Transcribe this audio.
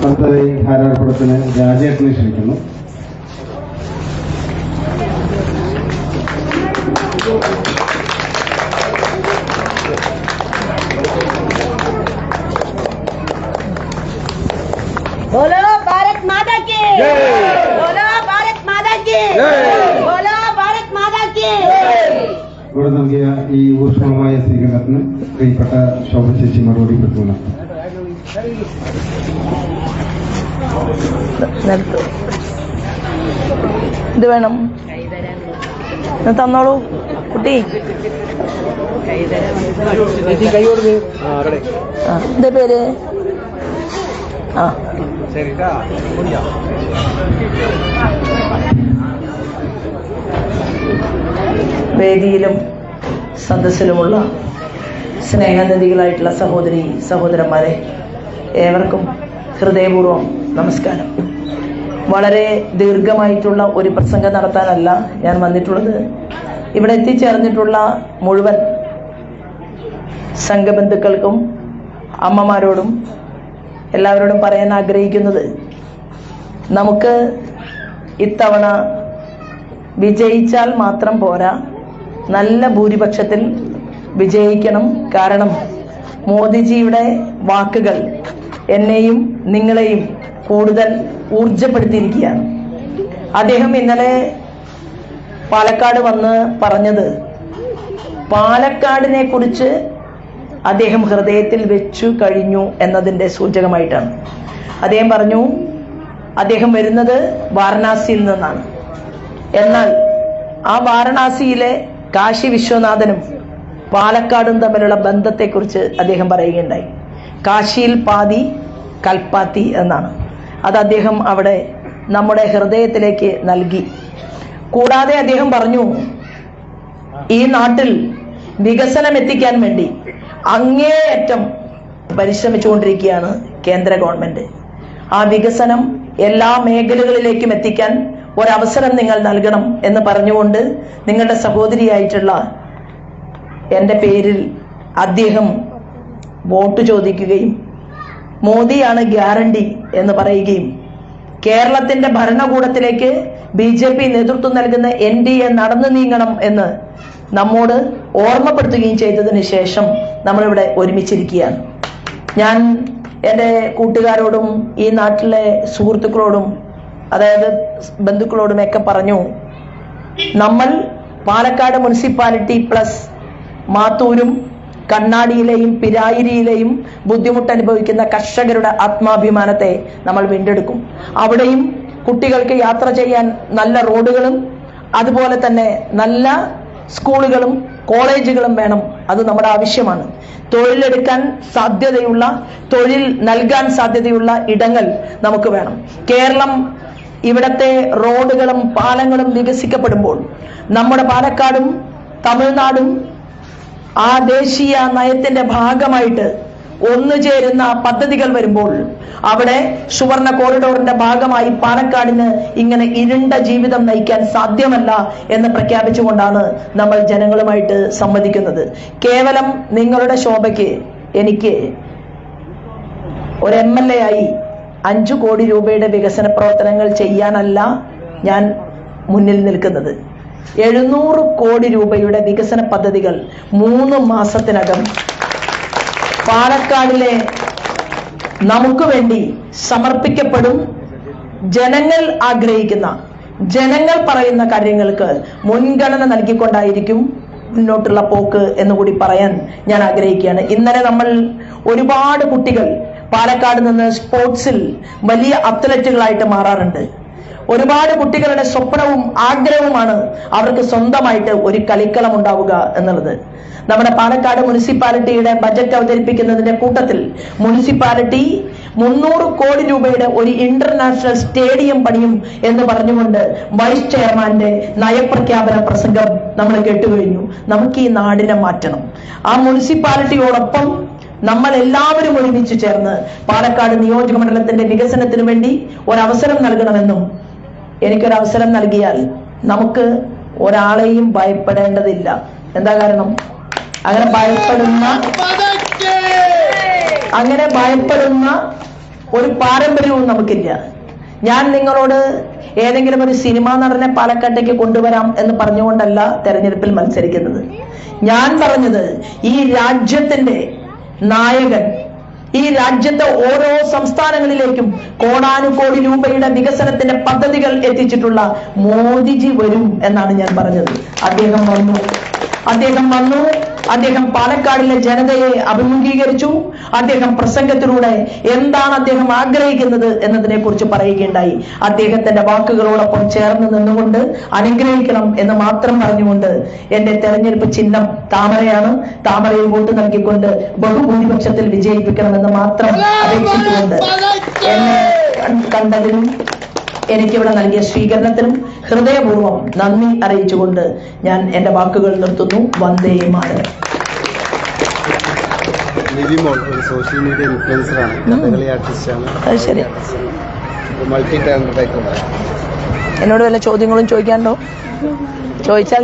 അടുത്തതായി ഹാരാർപ്പുറത്തിന് രാജേട്ടനെ ക്ഷണിക്കുന്നു. बोलो भारत माता की, बोलो भारत माता की, बोलो भारत माता की. ഇവിടെ നൽകിയ ഈ ഊഷ്മളമായ സ്വീകരണത്തിന് പ്രിയപ്പെട്ട ശോഭ ചേച്ചി മറുപടി കൊടുക്കുന്നു. ഇത് വേണം തന്നോളൂ കുട്ടി. എന്താ പേര്? വേദിയിലും സദസ്സിലുമുള്ള സ്നേഹനിധികളായിട്ടുള്ള സഹോദരി സഹോദരന്മാരെ, ഏവർക്കും ഹൃദയപൂർവ്വം നമസ്കാരം. വളരെ ദീർഘമായിട്ടുള്ള ഒരു പ്രസംഗം നടത്താനല്ല ഞാൻ വന്നിട്ടുള്ളത്. ഇവിടെ എത്തിച്ചേർന്നിട്ടുള്ള മുഴുവൻ സംഘബന്ധുക്കൾക്കും അമ്മമാരോടും എല്ലാവരോടും പറയാൻ ആഗ്രഹിക്കുന്നത്, നമുക്ക് ഇത്തവണ വിജയിച്ചാൽ മാത്രം പോരാ, നല്ല ഭൂരിപക്ഷത്തിൽ വിജയിക്കണം. കാരണം മോദിജിയുടെ വാക്കുകൾ എന്നെയും നിങ്ങളെയും കൂടുതൽ ഊർജപ്പെടുത്തിയിരിക്കുകയാണ്. അദ്ദേഹം ഇന്നലെ പാലക്കാട് വന്ന് പറഞ്ഞത് പാലക്കാടിനെ കുറിച്ച് അദ്ദേഹം ഹൃദയത്തിൽ വെച്ചു കഴിഞ്ഞു എന്നതിൻ്റെ സൂചകമായിട്ടാണ്. അദ്ദേഹം പറഞ്ഞു അദ്ദേഹം വരുന്നത് വാരണാസിയിൽ നിന്നാണ്. എന്നാൽ ആ വാരണാസിയിലെ കാശി വിശ്വനാഥനും പാലക്കാടും തമ്മിലുള്ള ബന്ധത്തെക്കുറിച്ച് അദ്ദേഹം പറയുകയുണ്ടായി. കാശിയിൽ പാതി കൽപ്പാത്തി എന്നാണ്. അത് അദ്ദേഹം അവിടെ നമ്മുടെ ഹൃദയത്തിലേക്ക് നൽകി. കൂടാതെ അദ്ദേഹം പറഞ്ഞു, ഈ നാട്ടിൽ വികസനം എത്തിക്കാൻ വേണ്ടി അങ്ങേയറ്റം പരിശ്രമിച്ചുകൊണ്ടിരിക്കുകയാണ് കേന്ദ്ര ഗവൺമെന്റ്. ആ വികസനം എല്ലാ മേഖലകളിലേക്കും എത്തിക്കാൻ ഒരവസരം നിങ്ങൾ നൽകണം എന്ന് പറഞ്ഞുകൊണ്ട് നിങ്ങളുടെ സഹോദരിയായിട്ടുള്ള എൻ്റെ പേരിൽ അദ്ദേഹം വോട്ട് ചോദിക്കുകയും മോദിയാണ് ഗ്യാരണ്ടി എന്ന് പറയുകയും കേരളത്തിന്റെ ഭരണകൂടത്തിലേക്ക് BJP നേതൃത്വം നൽകുന്ന NDA നടന്നു നീങ്ങണം എന്ന് നമ്മോട് ഓർമ്മപ്പെടുത്തുകയും ചെയ്തതിന് ശേഷം നമ്മളിവിടെ ഒരുമിച്ചിരിക്കുകയാണ്. ഞാൻ എൻ്റെ കൂട്ടുകാരോടും ഈ നാട്ടിലെ സുഹൃത്തുക്കളോടും അതായത് ബന്ധുക്കളോടുമൊക്കെ പറഞ്ഞു, നമ്മൾ പാലക്കാട് മുനിസിപ്പാലിറ്റി പ്ലസ് മാത്തൂരും കണ്ണാടിയിലെയും പിരായിരിയിലെയും ബുദ്ധിമുട്ടനുഭവിക്കുന്ന കർഷകരുടെ ആത്മാഭിമാനത്തെ നമ്മൾ വീണ്ടെടുക്കും. അവിടെയും കുട്ടികൾക്ക് യാത്ര ചെയ്യാൻ നല്ല റോഡുകളും അതുപോലെ തന്നെ നല്ല സ്കൂളുകളും കോളേജുകളും വേണം. അത് നമ്മുടെ ആവശ്യമാണ്. തൊഴിലെടുക്കാൻ സാധ്യതയുള്ള, തൊഴിൽ നൽകാൻ സാധ്യതയുള്ള ഇടങ്ങൾ നമുക്ക് വേണം. കേരളം ഇവിടത്തെ റോഡുകളും പാലങ്ങളും വികസിക്കപ്പെടുമ്പോൾ നമ്മുടെ പാലക്കാടും തമിഴ്നാടും ആ ദേശീയ നയത്തിന്റെ ഭാഗമായിട്ട് ഒന്നുചേരുന്ന പദ്ധതികൾ വരുമ്പോൾ അവിടെ സുവർണ കോറിഡോറിന്റെ ഭാഗമായി പാലക്കാടിന് ഇങ്ങനെ ഇരുണ്ട ജീവിതം നയിക്കാൻ സാധ്യമല്ല എന്ന് പ്രഖ്യാപിച്ചുകൊണ്ടാണ് നമ്മൾ ജനങ്ങളുമായിട്ട് സംവദിക്കുന്നത്. കേവലം നിങ്ങളുടെ ശോഭയ്ക്ക് എനിക്ക് ഒരു MLA ആയി 5 കോടി രൂപയുടെ വികസന പ്രവർത്തനങ്ങൾ ചെയ്യാനല്ല ഞാൻ മുന്നിൽ നിൽക്കുന്നത്. 700 കോടി രൂപയുടെ വികസന പദ്ധതികൾ 3 മാസത്തിനകം പാലക്കാടിലെ നമുക്ക് വേണ്ടി സമർപ്പിക്കപ്പെടും. ജനങ്ങൾ ആഗ്രഹിക്കുന്ന, ജനങ്ങൾ പറയുന്ന കാര്യങ്ങൾക്ക് മുൻഗണന നൽകിക്കൊണ്ടായിരിക്കും മുന്നോട്ടുള്ള പോക്ക് എന്നുകൂടി പറയാൻ ഞാൻ ആഗ്രഹിക്കുകയാണ്. ഇന്നലെ നമ്മൾ ഒരുപാട് കുട്ടികൾ പാലക്കാട് നിന്ന് സ്പോർട്സിൽ വലിയ അത്ലറ്റുകളായിട്ട് മാറാറുണ്ട്. ഒരുപാട് കുട്ടികളുടെ സ്വപ്നവും ആഗ്രഹവുമാണ് അവർക്ക് സ്വന്തമായിട്ട് ഒരു കളിക്കളം ഉണ്ടാവുക എന്നുള്ളത്. നമ്മുടെ പാലക്കാട് മുനിസിപ്പാലിറ്റിയുടെ ബജറ്റ് അവതരിപ്പിക്കുന്നതിന്റെ കൂട്ടത്തിൽ മുനിസിപ്പാലിറ്റി 300 കോടി രൂപയുടെ ഒരു ഇന്റർനാഷണൽ സ്റ്റേഡിയം പണിയും എന്ന് പറഞ്ഞുകൊണ്ട് വൈസ് ചെയർമാന്റെ നയപ്രഖ്യാപന പ്രസംഗം നമ്മൾ കേട്ടുകഴിഞ്ഞു. നമുക്ക് ഈ നാടിനെ മാറ്റണം. ആ മുനിസിപ്പാലിറ്റിയോടൊപ്പം നമ്മൾ എല്ലാവരും ഒരുമിച്ച് ചേർന്ന് പാലക്കാട് നിയോജക മണ്ഡലത്തിന്റെ വികസനത്തിന് വേണ്ടി ഒരവസരം നൽകണമെന്നും, എനിക്കൊരവസരം നൽകിയാൽ നമുക്ക് ഒരാളെയും ഭയപ്പെടേണ്ടതില്ല. എന്താ കാരണം? അങ്ങനെ ഭയപ്പെടുന്ന അങ്ങനെ ഭയപ്പെടുന്ന ഒരു പാരമ്പര്യവും നമുക്കില്ല. ഞാൻ നിങ്ങളോട് ഏതെങ്കിലും ഒരു സിനിമാ നടനെ പാലക്കാട്ടേക്ക് കൊണ്ടുവരാം എന്ന് പറഞ്ഞുകൊണ്ടല്ല തെരഞ്ഞെടുപ്പിൽ മത്സരിക്കുന്നത്. ഞാൻ പറഞ്ഞത് ഈ രാജ്യത്തിന്റെ നായകൻ, ഈ രാജ്യത്തെ ഓരോ സംസ്ഥാനങ്ങളിലേക്കും കോടാനുകോടി രൂപയുടെ വികസനത്തിന്റെ പദ്ധതികൾ എത്തിച്ചിട്ടുള്ള മോദിജി വരും എന്നാണ് ഞാൻ പറഞ്ഞത്. അദ്ദേഹം വന്നു. അദ്ദേഹം പാലക്കാടിലെ ജനതയെ അഭിമുഖീകരിച്ചു. അദ്ദേഹം പ്രസംഗത്തിലൂടെ എന്താണ് അദ്ദേഹം ആഗ്രഹിക്കുന്നത് എന്നതിനെ കുറിച്ച് പറയുകയുണ്ടായി. അദ്ദേഹത്തിന്റെ വാക്കുകളോടൊപ്പം ചേർന്ന് നിന്നുകൊണ്ട് അനുഗ്രഹിക്കണം എന്ന് മാത്രം പറഞ്ഞുകൊണ്ട് എന്റെ തെരഞ്ഞെടുപ്പ് ചിഹ്നം താമരയാണ്. താമരയിൽ വോട്ട് നൽകിക്കൊണ്ട് ബഹുഭൂരിപക്ഷത്തിൽ വിജയിപ്പിക്കണമെന്ന് മാത്രം അപേക്ഷിച്ചുകൊണ്ട് എന്നെ കണ്ടതിനും എനിക്കിവിടെ നൽകിയ സ്വീകരണത്തിനും ഹൃദയപൂർവ്വം നന്ദി അറിയിച്ചുകൊണ്ട് ഞാൻ എന്റെ വാക്കുകൾ നിർത്തുന്നു. വന്ദേ മാതരം. നിവിമോൾ ഒരു സോഷ്യൽ മീഡിയ ഇൻഫ്ലുവൻസറാണ്, കഥകളി ആർട്ടിസ്റ്റാണ്. അത് ശരി. മൾട്ടി ടാലന്റഡ് ആയിട്ടുള്ള. എന്നോട് വല്ല ചോദ്യങ്ങളും ചോദിക്കാനുണ്ടോ? ചോദിച്ചാൽ